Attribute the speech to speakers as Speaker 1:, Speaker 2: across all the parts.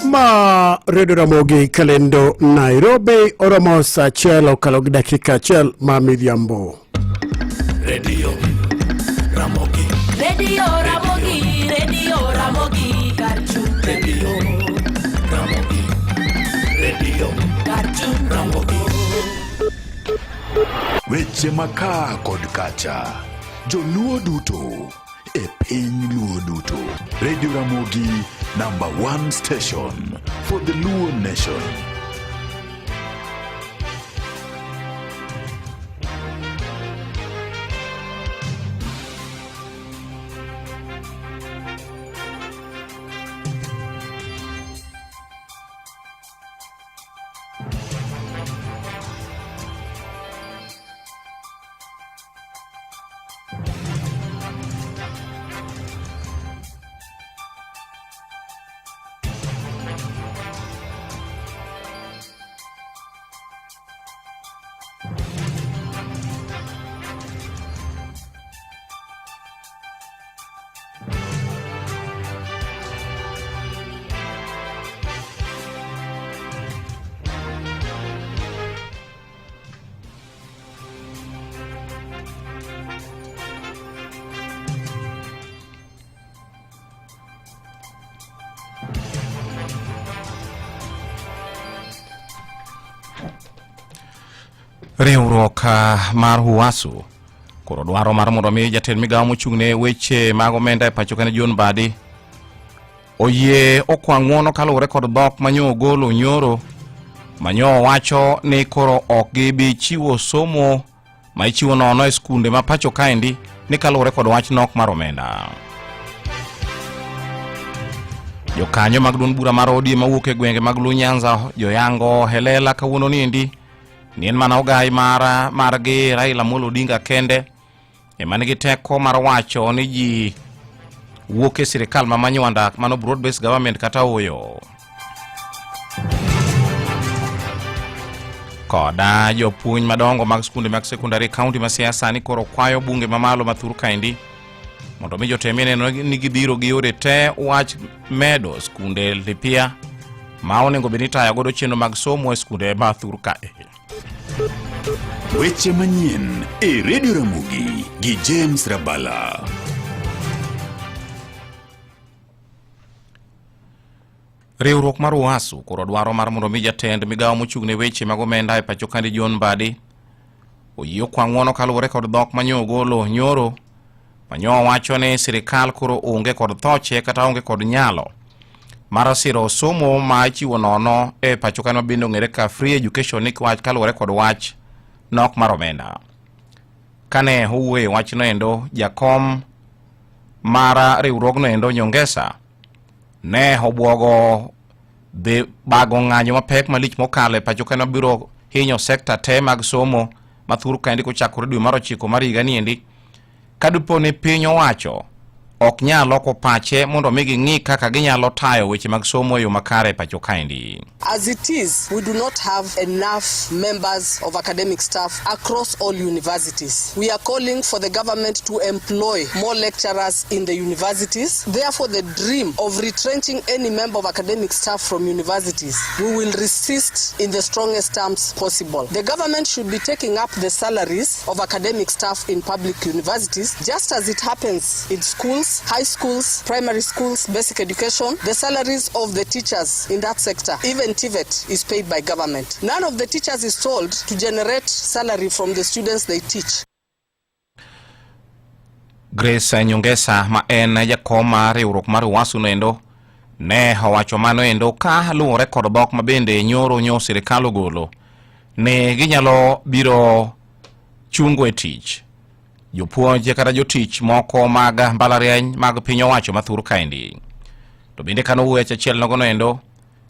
Speaker 1: Ma Redio Ramogi Kalendo Nairobi oromo saa achiel okalo gi dakika achiel ma midhiambo.
Speaker 2: Radio Ramogi Karchu Radio Ramogi weche maka kod kacha joluo duto e piny luo duto. Radio Ramogi, #1 station for the Luo nation.
Speaker 3: Riwruok mar Uwasu koro dwaro mar mondo mi jatend migawo mochung'ne weche mag omenda e pacho ka John Mbadi oyie okwang'uono kaluwore kod dhok manyo ogolo nyoro manyo wacho ni koro ok gibi chiwo somo ma ichiwo nono e skunde ma pacho kaendi ni kaluwore kod wach nok mar omenda. Jokanyo mag duond bura mar ODM mawuok e gwenge mag Luo Nyanza joyango helela kawuono niendi nien mana ogai margi Raila Amolo Odinga kende emanigi teko mar wacho ni ji wuok e sirikal ma manywanda mano broad based government kata oyo. Koda jopuonj madongo mag skunde mag sekondari kaunti ma siasa ni koro kwayo bunge mamalo mathur kaendi mondo mi jotemi neno ni gibiro gi yore te wach medo skunde lipia ma onego bed ni tayo godo chenro mag somo e skunde mathur kae.
Speaker 2: Weche manyien e Radio Ramogi gi James Rabala.
Speaker 3: Riwruok mar Uwasu koro dwaro mar mondo mi jatend migawo mochung'ne weche mag omenda e pacho ka John Mbadi oyie okwang'uono kaluwore kod dhok manyo ogolo nyoro manyo wacho ni sirikal koro onge kod thoche kata onge kod nyalo mar siro somo ma ichiwo nono e pacho ka bende ong'ere ka free education ni wach kaluwore kod wach nok mar omenda. Kane owuoyo wach no endo jakom mar riwruogno endo Nyongesa ne obwogo bago ng'anyo mapek malich mokale pacho ka biro hinyo sekta te mag somo mathur kaendi kochakore dwe mar 9 mar higa niendi kadupo ni piny owacho ok nyalo ko pache mondo migi ng'i kaka ginyalo tayo weche mag somo yo makare pacho kaendi.
Speaker 4: As it is, we do not have enough members of academic staff across all universities. We are calling for the government to employ more lecturers in the universities. Therefore, the dream of retrenching any member of academic staff from universities, we will resist in the strongest terms possible. The government should be taking up the salaries of academic staff in public universities, just as it happens in schools, high schools, primary schools, basic education. The salaries of the teachers in that sector, even TVET, is paid by government. None of the teachers is told to generate salary from the students they teach.
Speaker 3: Grace Nyongesa ma en jakom mar riwruok mar Uwasu nendo ne owacho mano endo ka luwore kod dhok ma bende nyoro nyo sirikal ogolo ne ginyalo biro chungo e tich jopuonje kata jotich moko mag mbalariany mag piny owacho mathur kaendi. To bende kano weche achiel nogono endo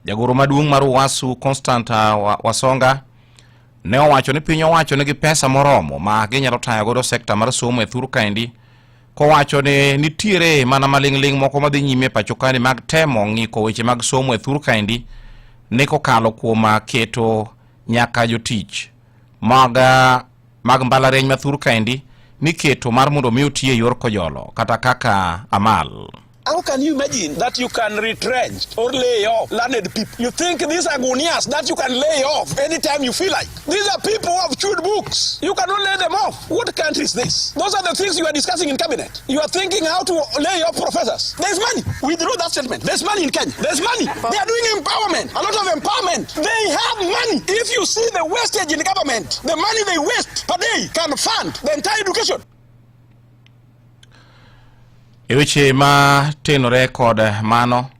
Speaker 3: jagoro maduong' mar Uwasu Constant Wasonga ne owacho ni piny owacho nigi pesa moromo ma ginyalo tayo godo sekta mar somo e thur kaendi ko wacho ni nitiere mana maling'ling moko madhi nyime pacho kaendi mag temo ng'iko weche mag somo e thur kaendi ne kokalo kuom keto nyaka jotich mag mbalariany mathuur kaendi niketo mar mondo mi otie yor kojolo kata kaka amal.
Speaker 5: How can you imagine that you can retrench or lay off learned people? You think these are gunias that you can lay off anytime you feel like? These are people who have chewed books. You cannot lay them off. What country is this? Those are the things you are discussing in cabinet. You are thinking how to lay off professors. There's money. Withdraw that statement. There's money in Kenya. There's money. They are doing empowerment. A lot of empowerment. They have money. If you see the wastage in government, the money they waste per day can fund the entire education.
Speaker 3: Eweche ma tenore kod mano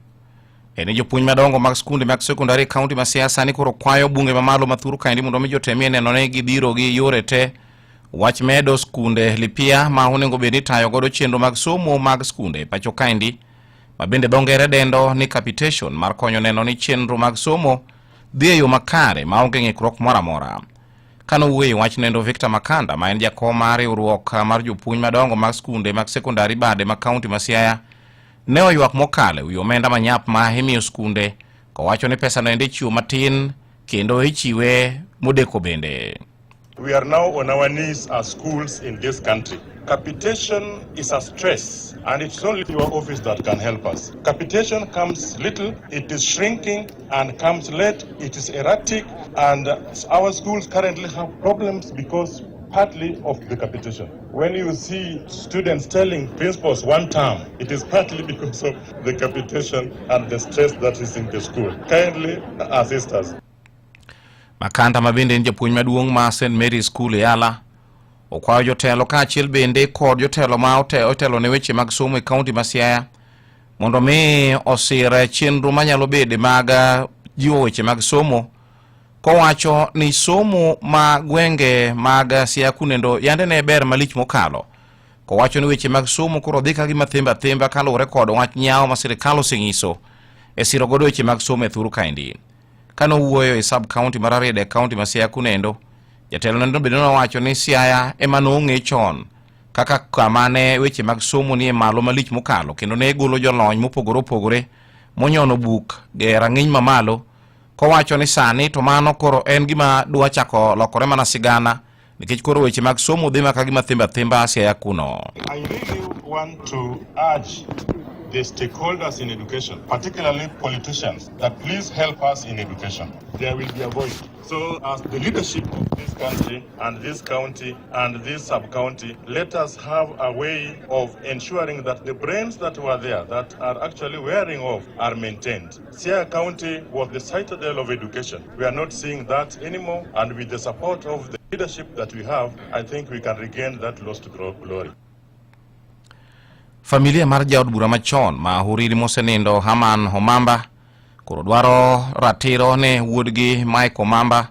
Speaker 3: ene jopuonj madongo mag skunde mag sekondari kaunti ma Siaya ni koro kwayo bunge mamalo mathuur kaendi mondo mi jotemie neno ne gibiro gi yore te wach medo skunde lipia ma onego bed ni tayo godo chenro mag somo mag skunde pacho kaendi ma bende dongere dendo ni capitation mar konyo neno ni chenro mag somo dhi e yo makare ma onge ng'ikruok moro amora. Kano wuoyo wach nendo Victor Makanda ma en jakom mar riwruok mar jopuonj madongo mag skunde mag sekondari bade ma kaunti ma Siaya ne oywak mokale wi omenda manyap ma imiyo skunde kowacho ni pesa no ende chiwo matin kendo ichiwe modeko bende.
Speaker 6: We are now on our knees as schools in this country. Capitation is a stress, and it's only your office that can help us. Capitation comes little, it is shrinking, and comes late, it is erratic, and our schools currently have problems because partly of the capitation. When you see students telling principals one term, it is partly because of the capitation and the stress that is in the school. Kindly assist us.
Speaker 3: Makanda mabende en japuonj maduong' ma St. Mary's School Yala okwayo jotelo kaachiel bende kod jotelo ma otelo ne weche mag somo e kaunti ma Siaya mondo mi osire chenro manyalo bede mag jiwo weche mag somo kowacho ni somo ma gwenge mag Siaya kunendo yande ne ber malich mokalo kowacho ni weche mag somo koro dhi ka gima themba kaluwore kod wach nyawo ma sirikal oseng'iso e siro godo weche mag somo e thuru kaendi. Kano wuoyo e sub county mar Rarieda county ma Siaya kunendo jatelo nendo bende nowacho ni Siaya ema nong'e chon kaka kamane weche mag somo ni e malo malich mokalo kendo ne golo jolony mopogore opogore monyono buk ge rang'iny mamalo kowacho ni sani to mano koro en gima dwa chako lokore mana sigana nikech koro weche mag somo dhi maka gima themba Siaya kuno.
Speaker 6: I really want to urge the stakeholders in education, particularly politicians, that please help us in education. There will be a voice. So as the leadership of this country and this county and this sub-county, let us have a way of ensuring that the brains that were there, that are actually wearing off, are maintained. Siaya County was the citadel of education. We are not seeing that anymore, and with the support of the leadership that we have, I think we can regain that lost glory.
Speaker 3: Familia mar jaod bura machon ma huriri mosenindo Haman Homamba koro dwaro ratiro ne wuodgi Mike Omamba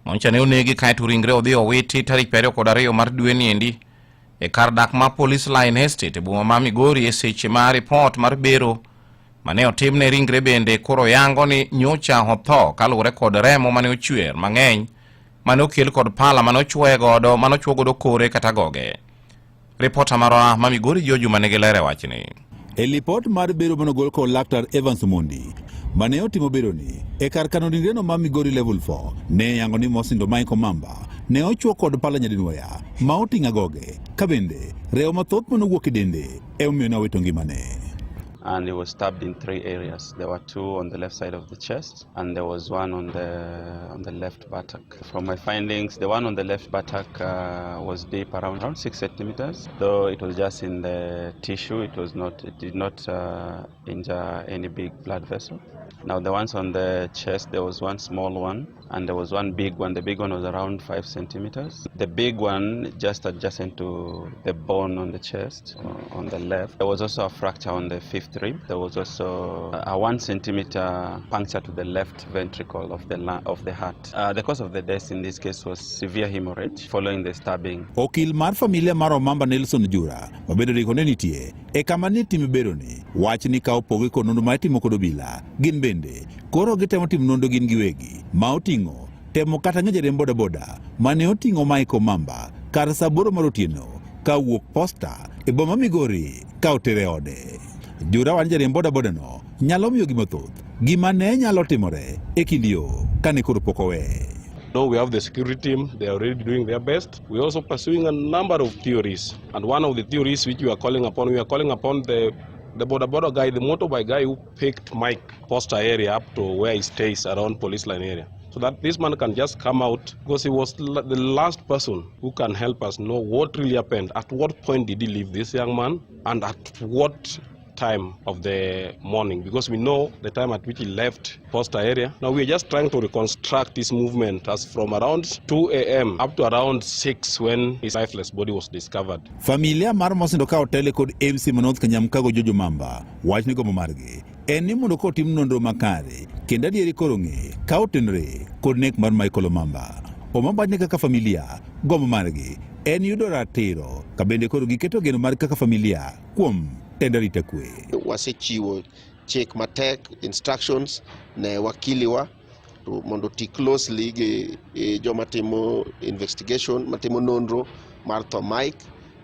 Speaker 3: moncha ne onegi kaeto ringre odhi owiti tarik 22 mar dwe ni endi e kar dak ma Police Line Estate e boma ma Migori e seche ma report mar bero mane otimne ringre bende koro yango ni nyocha otho kaluwore kod remo mane ochwer mang'eny mane okel kod pala mane ochwoye godo mane ochwo godo kore kata goge. Reporter marwa ma Migori Joju manegilere wachni.
Speaker 7: E report mar bero manogol kod Laktar Evans Mundi mane otimo beroni e kar kano ringreno ma Migori level 4 ne yango ni mosindo Mike Omamba ne ochwo kod pala nyadinwoya ma oting'a goge ka bende reo mathoth manowuok e dende e omiyo ne owito ngimane.
Speaker 8: And he was stabbed in 3 areas. There were 2 on the left side of the chest, and there was 1 on the left buttock. From my findings, the one on the left buttock was deep, around 6 centimeters. Though it was just in the tissue, it did not injure any big blood vessel. Now the ones on the chest, there was 1 small one, and there was 1 big one. The big one was around 5 centimeters. The big one just adjacent to the bone on the chest, on the left. There was also a fracture on the 5th rib. There was also a 1 centimeter puncture to the left ventricle of the heart. The cause of the death in this case was severe hemorrhage following the stabbing.
Speaker 7: Okil mar familia mar Omamba Nelson Jura, mabedo riko ne nitie, e kama ne timo beroni, wach ni ka opoge kod nonro ma itimo kod obila, gin bende, koro gitemo timo nonro gin giwegi, ma oting'o temo kata ng'e jariemb bodaboda mane oting'o Mike Omamba kar saa 8 mar otieno ka wuok posta e boma Migori ka otere ode. Jura wan jariemb bodaboda no nyalo miyo gima thoth gima ne nyalo timore e kind yo kane koro pok owe.
Speaker 9: Though we have the security team, they are already doing their best. We're also pursuing a number of theories. And one of the theories which we are calling upon the border guy, the motorbike guy who picked Mike Poster area up to where he stays around police line area. So that this man can just come out, because he was the last person who can help us know what really happened. At what point did he leave this young man, and at what time of the morning, because we know the time at which he left Poster area. Now we're just trying to reconstruct this movement as from around 2 a.m. up to around 6 when his lifeless body was discovered.
Speaker 7: Familia mar mosindo ka hotel kod MC Manoth Kanyamkago Jojo Mamba wach ni gomo margi en ni mondo kotim nonro makare kendo adieri koro ng'e ka otenore kod nek mar Michael Omamba. Omamba ni kaka familia gomo margi en yudo ratiro ka bende koro giketo geno mar kaka familia kuom tenderita kwe.
Speaker 10: Wasechiwo chik matek instructions ne wakiliwa to mondo ti closely gi joma timo investigation matimo nonro mar tho Mike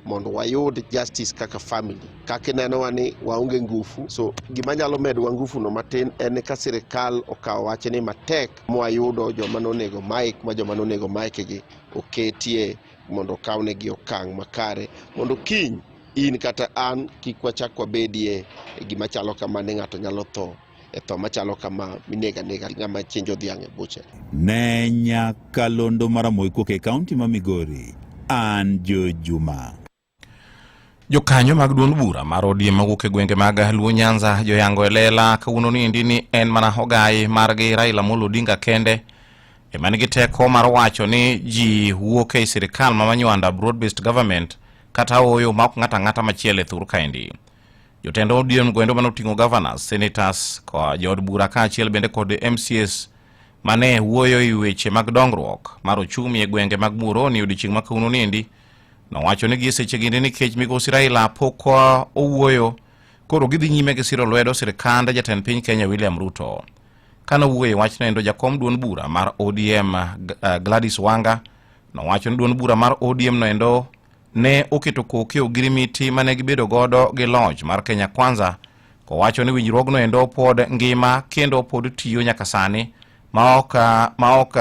Speaker 10: mondo wayud justice kaka family. Kaka neno wani waonge ngufu, so gima nyalo medo ngufu no matin en ka sirikal okawo wache ni matek mwayudo joma nonego Mike ma joma nonego Mike gi oketie mondo kawnegi okang' makare mondo kiny in kata an kikwachak wabedie gima chalo kama ne ng'ato nyalo tho e tho machalo kama minega ng'ama chenjo dhiang' e buche.
Speaker 7: Ne Nyakalondo Maramogi Kuke kaunti ma Migori, an Jo Juma.
Speaker 3: Jokanyo mag duond bura mar ODM mawuok e gwenge mag Luo Nyanza joyango e lela kawuono ni en mana ogai margi Raila Amolo Odinga kende ema nigi teko mar wacho ni ji wuok e sirikal ma manywanda broad based government kata oyo ma ok ng'ata machiele thur kaendi. Jotend ODM gwendo manoting'o governors, senators ko jod bura kaachiel bende kod MCS mane wuoyo e weche mag dongruok mar ochumi e gwenge mag Muhoroni odiochieng' ma kawuono niendi nowacho ni gi seche ginde nikech migosi Raila pok owuoyo koro gidhi nyime gi siro lwedo sirikand jatend piny Kenya William Ruto. Kana wuoyo wachno endo jakom duond bura mar ODM Gladys Wanga nowacho ni duond bura mar ODM no endo ne oketo koke ogirimiti mane gibedo godo gi loch mar Kenya Kwanza, kowacho ni winjruogno endo pod ngima kendo pod tiyo nyaka sani ma ok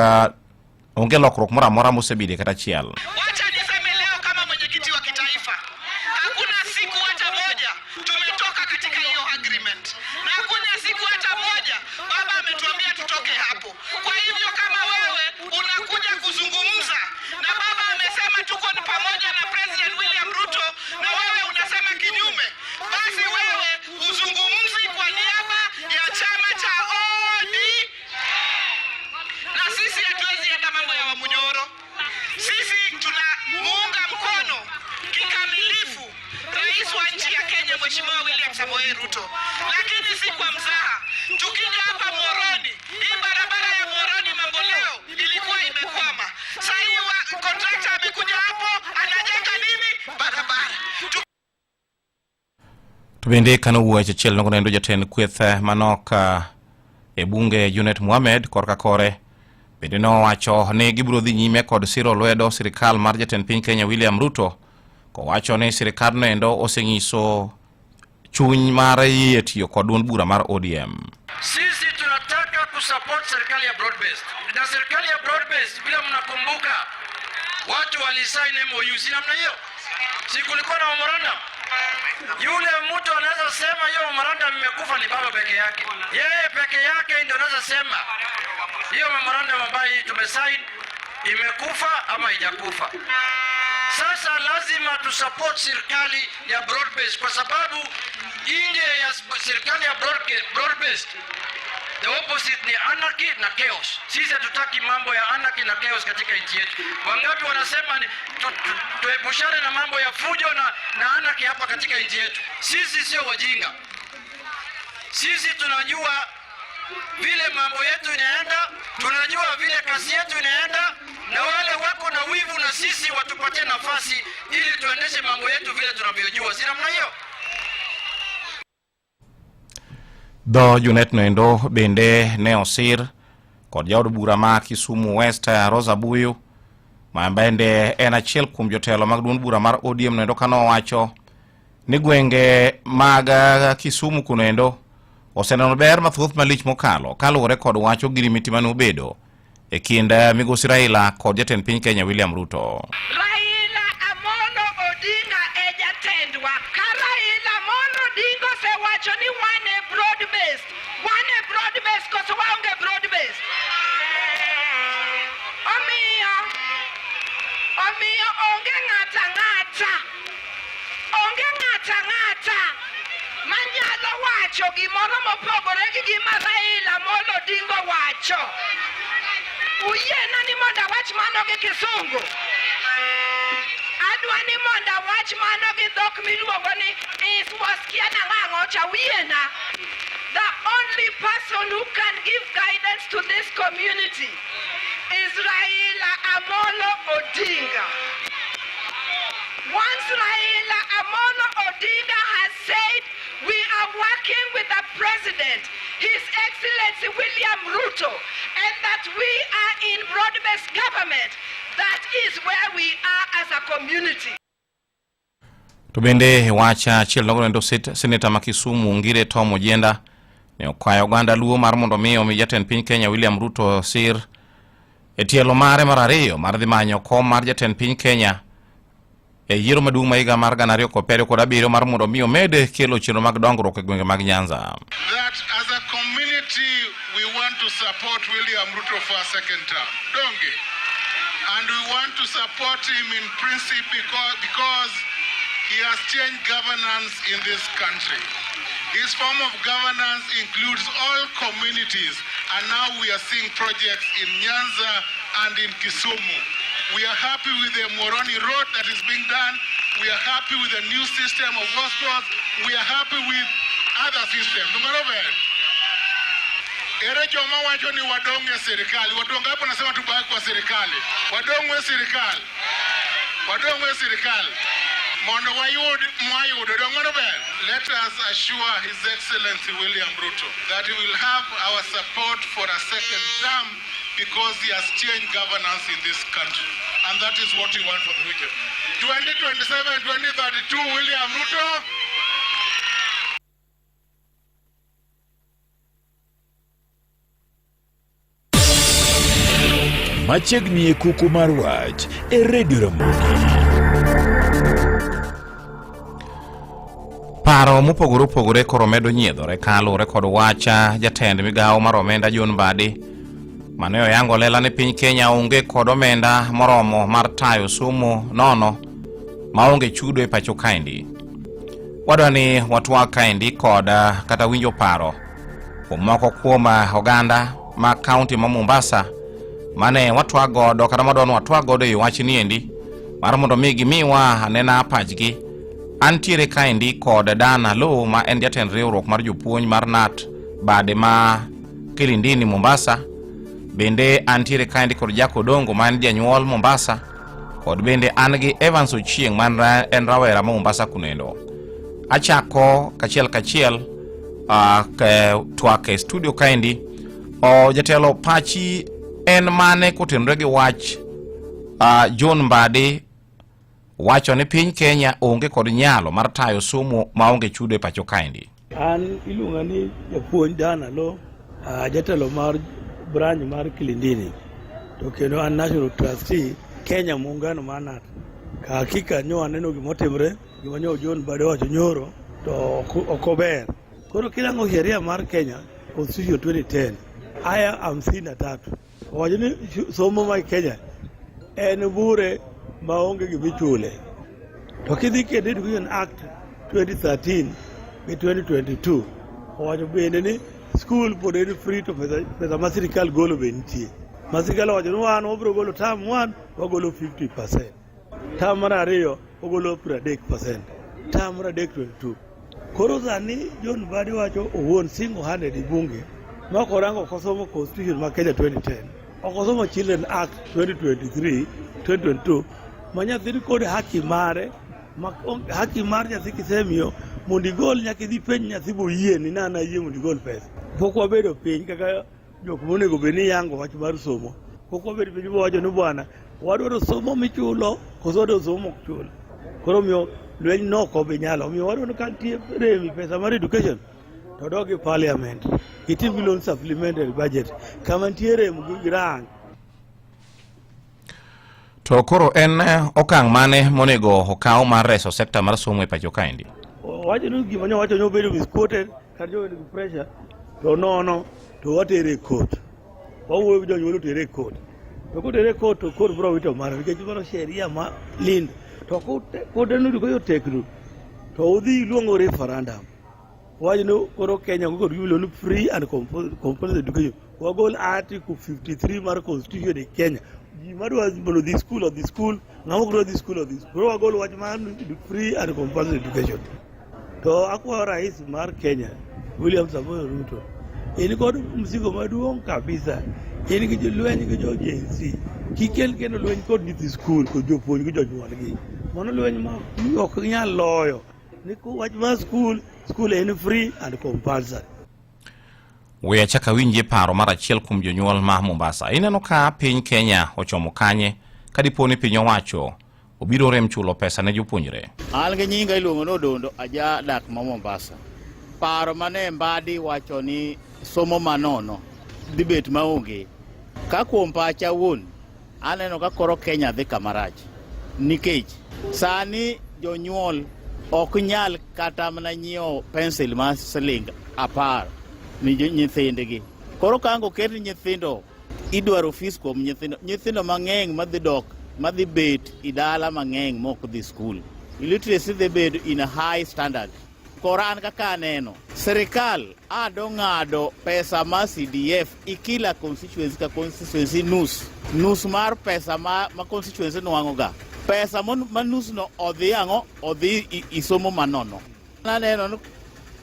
Speaker 3: onge lokruok moro amora mosebide kata achiel.
Speaker 11: Wacha niseme leo kama mwenyekiti wa kitaifa, hakuna siku hata moja tumetoka katika hiyo agreement, na hakuna siku hata moja baba ametuambia tutoke hapo. Kwa hivyo kama wewe unakuja kuzungumza na baba amesema tuko ni pamoja na President William Ruto na wewe unasema kinyume, basi wewe uzungumzi kwa niaba ya chama cha ODM. Na sisi hatuwezi enda mambo ya Wamunyoro. Sisi tunamuunga mkono kikamilifu rais wa nchi ya Kenya Mheshimiwa William Samoei Ruto, lakini si kwa mzaha. Tukija hapa Muhoroni, hii barabara ya Muhoroni mambo leo ilikuwa imekwama. Sasa hivi contractor amekuja hapo anajenga nini? Barabara.
Speaker 3: Tubende kana wuoche chiel no endo jatend kweth manok e bunge Junet Mohamed korka kore bende no wacho ni gibiro dhi nyime kod siro lwedo sirikal mar jatend piny Kenya William Ruto, ko wacho ni sirikal no endo osenyiso chuny mar yie tiyo kod duond bura mar ODM.
Speaker 11: Sisi tunataka kusupport serikali ya broad based. Na serikali ya broad based bila mnakumbuka watu walisign MOU si namna hiyo. Si kulikuwa na memorandum. Yule mtu anaweza sema hiyo memorandum imekufa ni baba peke yake. Yeye peke yake ndio anaweza sema hiyo memorandum ambayo tumesign imekufa ama haijakufa. Sasa lazima tusupport serikali ya broad based kwa sababu nje ya serikali ya broad based the opposite ni anarchy na chaos. Sisi hatutaki mambo ya anarchy na chaos katika nchi yetu. Wangapi wanasema tuepushane na mambo ya fujo na anarchy hapa katika nchi yetu. Sisi sio wajinga. Sisi tunajua vile mambo yetu inaenda, tunajua vile kazi yetu inaenda, na wale wako na wivu na sisi watupatie nafasi ili tuendeshe mambo yetu vile tunavyojua. Si namna hiyo?
Speaker 3: Do Junet no endo bende ne osir kod jaod bura ma Kisumu West Rosa Buyu ma bende en achiel kuom jotelo mag duond bura mar ODM no endo kano wacho ni gwenge mag Kisumu kuno endo oseneno ber mathoth malich mokalo kaluwore kod wacho girimiti mane obedo e kind migosi Raila kod jatend piny Kenya William Ruto.
Speaker 12: Raila Amolo Odinga e jatendwa. Ka Raila Amolo Odinga se wacho ni wane broad based. Wane broad based koso waonge broad based. Omiyo onge ng'ata manyalo wacho gimoro mopogore gi gima Raila Amolo Odinga wacho. Uyiena ni mondo awach mano gi Kisungu. Adwa ni mondo awach mano gi dhok miluongo ni iswaskia na ng'ang'o cha uyiena. The only person who can give guidance to this community is Raila Amolo Odinga. Once Raila Amolo Odinga has said we are working with the President, His Excellency William Ruto, and that we are in broad-based government, that is where we are as a community.
Speaker 3: To bende wacha chilogorendo Senator Makisumu Ngire Tom Ojenda ne okwayo oganda luo mar mondo miyo mi jatend piny Kenya William Ruto sir e tielo mare mar ariyo mar dhi manyo kom mar jatend piny Kenya e yiero maduong' ma higa mar 2017 mar mondo miyo mede kelo chenro mag dongruok e gwenge mag Nyanza.
Speaker 13: That as a community we want to support William Ruto for a second term. Donge. And we want to support him in principle because he has changed governance in this country. His form of governance includes all communities, and now we are seeing projects in Nyanza and in Kisumu. We are happy with the Moroni Road that is being done. We are happy with the new system of hospitals. We are happy with other systems. Ere joma wacho ni wadonge serikali. Wadonge hapo nasema tubaki kwa serikali. Wadonge serikali. Wadonge serikali. Mondo wayudo dongono ber. Let us assure His Excellency William Ruto that he will have our support for a second term because he has changed governance in this country. And that is what we want for the future. 2027, 2032, William Ruto.
Speaker 2: Machiegni e kuku mar wach e Radio Ramogi.
Speaker 3: Paro mopogore koro medo nyiedhore kaluwore kod wacha jatend migawo mar omenda John Mbadi mane oyango lela ni piny Kenya onge kod omenda moromo mar tayo somo nono maonge chudo e pacho kaendi. Wadwa ni watwag kaendi kod kata winjo paro moko kuom oganda ma kaunti ma Mombasa mane watwag godo kata madon watwag godo e wach ni endi mar mondo mi gimiwa anena pachgi. Antiere kaendi kod Dana Lo ma en jatend riwruok mar jopuonj mar NAT bade ma Kilindini Mombasa. Bende antiere kaendi kod Jako Dongo ma en janyuol Mombasa. Kod bende an gi Evans Ochieng man en rawera ma Mombasa kunendo. Achako kachiel twak e studio kaendi jatelo pachi en mane kotenre gi wach John Mbadi wacho ni piny Kenya onge kod nyalo mar tayo somo maonge chudo e pacho kaendi.
Speaker 14: An iluonga ni japuonj Dana Lo, jatelo mar branch mar Kilindini. To kendo an national trustee Kenya muungano mar NAT. Ka hakika nyo aneno gimotimre, gima nyo John Mbadi wacho nyoro to okober. Koro kirango sheria mar Kenya Constitution 2010 aya 53 wacho ni somo mar Kenya en bure maonge gimichule. To kidhi kede Education Act 2013 be 2022 wacho bende ni school pod en free to pesa ma sirikal golo be nitie. Ma sirikal wacho ni wan obro golo term 1 wagolo 50%. Term mar ariyo ogolo 30%. Term mar adek 22. Koro sani John Mbadi wacho owuon single handed bunge ma korango kosomo Constitution ma Kenya 2010. Okosomo Children Act 2023 2022 manyathiri kod haki mare haki mar nyathi kisemiyo mondo igol nyaka idhi penj nyathi boyie ni nana yie mondo igol pesa. Pok wabedo piny kaka jok monego bed ni yango wach mar somo. Pok wabedo piny wacho ni bwana wadwaro somo michulo koso wadwaro somo ok chul. Koro miyo lweny noko be nyalo miyo wadwaro ka nitie remi pesa mar education to dogi parliament itim loan supplementary budget kama nitie rem gi rang
Speaker 3: To koro en okang' mane monego okaw mar reso sekta mar somo e pacho kaendi?
Speaker 14: Wacho ni gima wacho ni obedo misquoted kata jobedo gi pressure to nono to watere court. Wawuoyo gi jonyuol tere court. To kotere court to court biro wito mara nikech mano sheria ma lind. To court no ko yo tekno. To udhi luongo referendum. Wacho ni koro Kenya ko yulo ni free and compulsory education. Wagol article 53 mar constitution e Kenya. Madwa mondo the school of the school, ng'amo grow the school of the school. Wagol wach man free and compulsory education. To akwa rais mar Kenya William Samoei Ruto en kod msigo maduong' kabisa. En gi jolweny gi jo JC. Kikel kendo lweny kod nyithi school kod jopuonj gi jonyuolgi. Mono lweny ma ok nyal loyo. Ni ko wach mar school en free and compulsory.
Speaker 3: We achaka winje paro mar achiel kuom jonyuol ma Mombasa. Ineno ka piny Kenya ochomo kanye kadiponi piny owacho obiro rem chulo pesa ne jopuonjre.
Speaker 15: An gi nyinga iluongo no Dondo aja dak ma Mombasa. Paro mane Mbadi wacho ni somo manono dibet maonge. Ka kuom pacha wuon aneno ka koro Kenya dhi kamarach. Nikech sani jonyuol ok nyal kata mana nyiewo pencil ma siling 10 ni nyithindgi. Koro kango ket nyithindo idwaro fees kuom nyithindo mang'eny madhi bet idala mang'eny mok dhi school. Illiteracy dhi bed in a high standard. Koran kaka aneno serikal ng'ado pesa ma CDF ikila constituency ka constituency nus mar pesa ma constituency nwang'oga. Pesa manus no odhi isomo manono. Aneno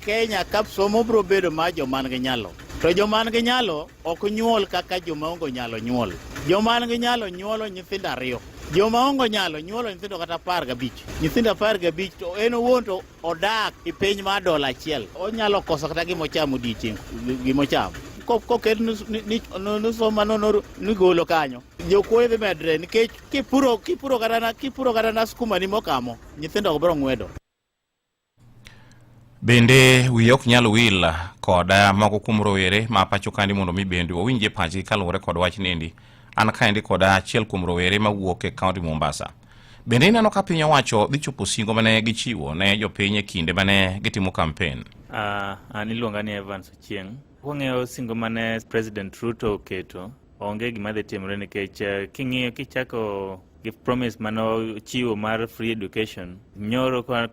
Speaker 15: Kenya kap somo bro bedo ma joman gi nyalo. To joman gi nyalo ok nyuol kaka joma ongo nyalo nyuol. Joman gi nyalo nyuolo nyithindo 2. Joma ongo nyalo nyuolo nyithindo kata 15. Nyithindo 15 to en owuon to odak e piny mar $1. Onyalo koso kata gimochamo dichieng' gimochamo. Koket ni somo no nigolo kanyo. Jokuoye dhi medre nikech kipuro kata na skuma ni mokamo nyithindo bro ng'wedo.
Speaker 3: Bende wi ok nyalo wil koda mago kuom rowere ma pacho kandi mondo mi bende owinje pachi kaluwore kod wach nendi. An kaendi koda achiel kuom rowere mawuok e kaunti Mombasa. Bende ineno ka piny owacho dhi chopo singo mane gichiwo ne jopiny e kinde mane gitimo kampen.
Speaker 16: An iluonga ni Evans Ochieng'. Wang'eyo singo mane President Ruto oketo onge gima dhi timore nikech king'iyo kichako give promise mano chiwo mar free education. Nyoro kwano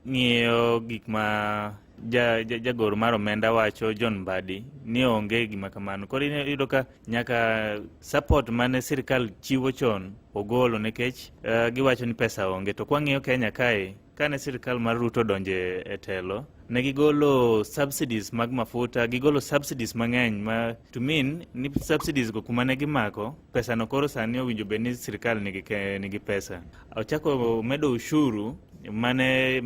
Speaker 16: ng'iyo gik ma jagoro mar omenda wacho John Mbadi ni onge gima kamano. Koro iyudo ka nyaka support mane sirikal chiwo chon ogolo nikech giwacho ni pesa onge. To kwang'iyo Kenya kae kane sirikal mar Ruto donje e telo ne gigolo subsidies mag mafuta, gigolo subsidies mang'eny ma to mean ni subsidies go kuma ne gimako pesa no koro sani owinjo bed ni sirikal nigi pesa. Ochako medo ushuru mane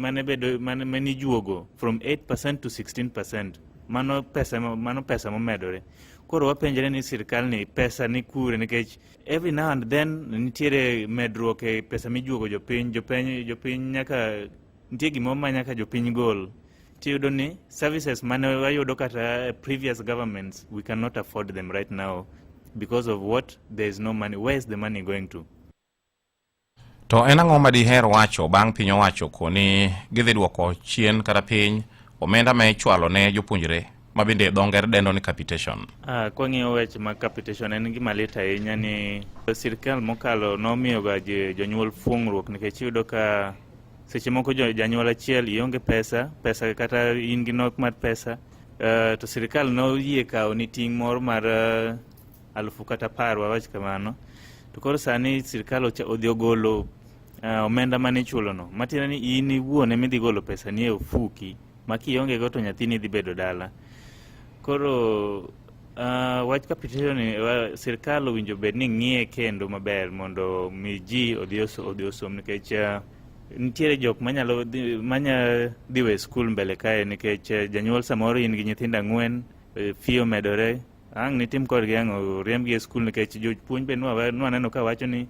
Speaker 16: juogo from 8% to 16%. Mano pesa momedore. Koro wapenjere ni sirikal ni pesa ni kure nikech every now and then nitiere medruok e pesa mijuogo jopiny nyaka nitie gimoma nyaka jopiny gol. Tiyudo ni services mane wayudo kata previous governments, we cannot afford them right now because of what? There is no money. Where is the money going to?
Speaker 3: To en ang'o ma diher wacho bang' piny owacho koni gidhi duoko chien kata piny omenda ma ichwalo ne jopuonjre ma bende dhonger dendo ni capitation?
Speaker 16: Kwang'iyo weche mag capitation en gima lit ahinya ni sirikal mokalo nomiyo ga jonyuol fuong'ruok nikech iyudo ka seche moko janyuol achiel ionge pesa kata in gi nok mar pesa to sirikal noyie kawo ni ting' moro mar 1000 kata 10 wawach kamano. To koro sani sirikal odhi ogolo omenda mane chulo no matina ni in iwuon ema idhi golo pesa ni e ofuki ma kionge go to nyathini dhi bedo dala. Koro wach capitation sirikal owinjo bed ni ng'iye kendo maber mondo mi ji odhi osom nikech nitiere jok manya dhi we skul mbele kae nikech janyuol samoro in gi nyithindo 4 fee omedore ang' nitim kodgi ang' riembgi e skul nikech jopuonj be nwaneno ka wacho ni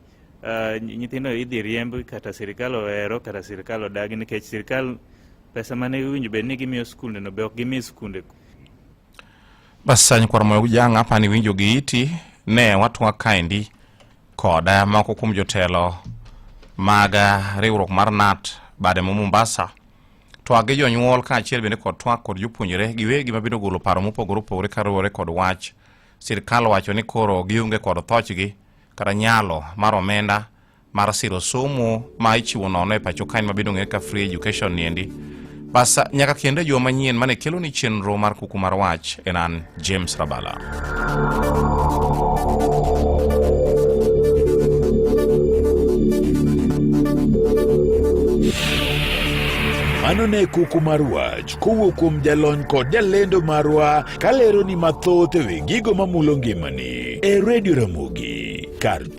Speaker 16: nyithindo idhi riemb kata sirikal ohero kata sirikal odagi nikech sirikal pesa mane winjo bed ni gimiyo skunde no be ok gimi skunde.
Speaker 3: Basany kwar moyo jang' apani winjo gi iti ne watwa kaendi kod moko kuom jotelo mag riwruok mar NAT bade mo Mombasa to age jonyuol ka achiel bende kod twak kod jopuonjre giwegi mabiro golo paro mopogore opogore kaluwore kod wach sirkal wacho ni koro gionge kod thochgi kata nyalo mar omenda mar siro somo ma ichiwo nono e pacho kae mabiro ng'ere ka free education niendi. Basa nyaka kende joma manyien mane kelo ni chenro mar kuku mar wach enan James Rabala.
Speaker 2: Mano ne kuku mar wach kowuok kuom jalony kod jalendo marwa kalero ni mathoth ewi gigo mamulo ngimani e Radio Ramogi kar